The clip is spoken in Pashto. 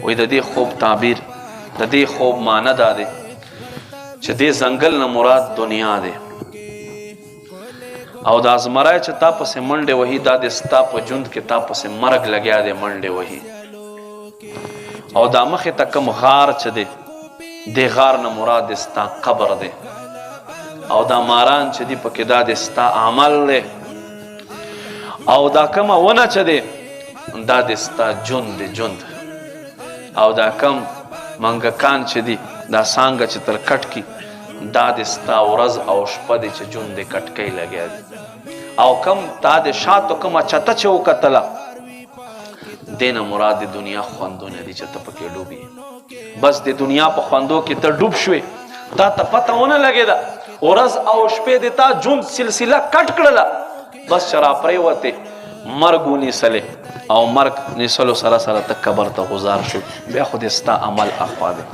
وی د دې خوب تعبیر د دې خوب معنی دا دی چې دې ځنګل نه مراد دنیا دی او دا زمری چې تا پسې منډې وهي دا د ستا په ژوند کې تا پسې مرګ لګیا دی منډې وهي او دا مخې ته کوم غار چې دی دې غار نه مراد د ستا قبر دی او دا ماران چې دی پکې دا د ستا عمل دی او دا کومه ونه چې دی دا د ستا ژوند دی ژوند او دا کم منګکان چې دی دا څانګه چې تر کټ کی دا د ستا ورځ او شپه دی چې ژوند د کټکۍ لګیا دی او کم تا د شاتو کومه چته چې وکتله دې نه مراد د دنیا خوندونه دي چې ته پکې ډوبې بس د دنیا په خوندو کې ته ډوب شوې تا ته پته ونه لګېده ورځ او شپې د تا ژوند سلسله کټ کړله بس چې راپرېوتې مرګ ونیسلې او مرګ نیسلو سره سره ته قبر ته غزار شو بیا خو د ستا عمل اخوا دی